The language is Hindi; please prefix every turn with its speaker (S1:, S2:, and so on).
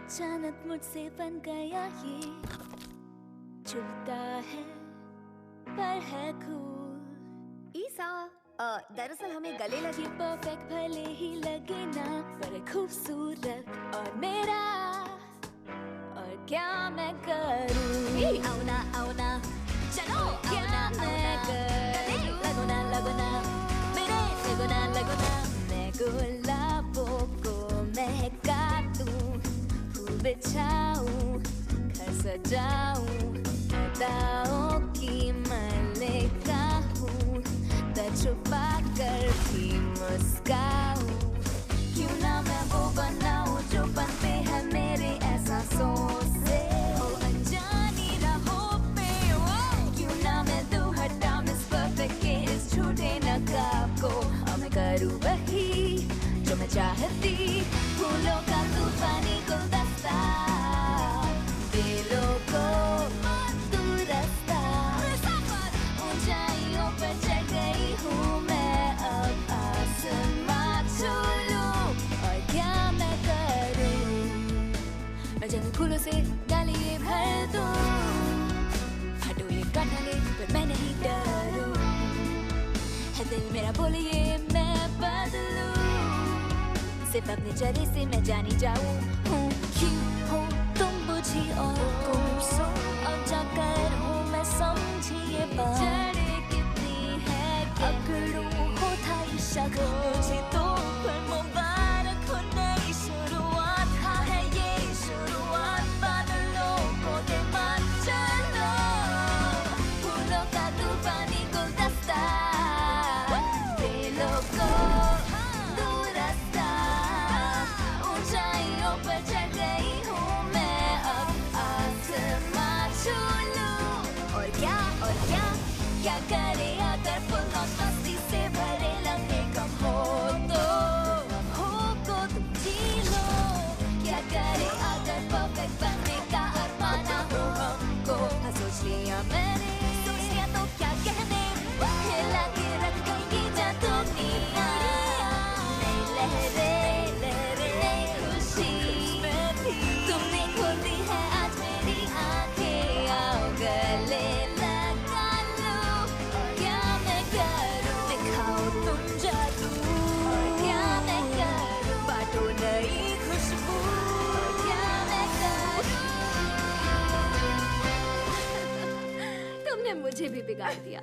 S1: अचानक मुझसे बन गया ये, चुभता है पर है कूल।
S2: ईसा, दरअसल हमें गले लगी।
S1: परफेक्ट भले ही लगे ना, पर खूबसूरत और मेरा, और क्या मैं करूं?
S2: आओ ना, चलो
S1: क्या मैं करूं? लगो ना मेरे, लगो ना मैं गुलाबों को महका दूं, फूल बिछाऊं, घर सजाऊं, अदाओं की मलिका हूँ, छुपा कर भी मुस्काऊं। क्यों ना मैं वो बनाऊं जो बनते हैं मेरे एहसासों से, ओ अनजानी राहों पे। क्यों ना मैं दूं हटा मिस परफेक्ट के इस झूठे नकाब को, और मैं करूं वही जो मैं चाहती, फूलों का तूफानी गुलदस्ता, दिलों को तू रास्ता, ऊंचाइयों पर चढ़ गई हूँ मैं, अब आसमां छू लूं, और क्या मैं करूं? मैं जंगल फूलों से डालियाँ भर दूं, हटो ये काटोगे पर मैं नहीं डरूं, है दिल मेरा बोले ये मैं बदलूं, सिर्फ अपने चेहरे से मैं जानी जाऊं हूँ। क्यों हो तुम बुझी और गुमसुम, अब जाकर हूँ मैं समझी ये बात, जड़ें कितनी है अकड़ूं हो था ये शक मुझे तो, पर मुबारक हो नई शुरुआत, हाँ है ये शुरुआत, बादलों को दे मान चलो, फूलों का तूफानी गुलदस्ता, दिलों को दो रास्ता, ऊंचाइयों पर चढ़ गई हूँ मैं, अब आसमां छू लूं, और क्या क्या करे अगर फुल मस्ती से भरे लम्हे कम हो तुम जी लो, क्या करे अगर परफेक्ट बनने का अरमाना हो हमको, सोच लिया मैंने, सोच लिया तो क्या कहने, हिला के रख देंगी जा दुनिया, नई लहरें नई खुशी, तुमने खोल दी है आज मेरी आंखें, आओ गले लगा लो, और क्या मैं करूं? दिखाओ तुम जादू, और क्या मैं करूं? बांटो नई खुशबू, और क्या मैं करूं? तुमने मुझे भी बिगाड़ दिया।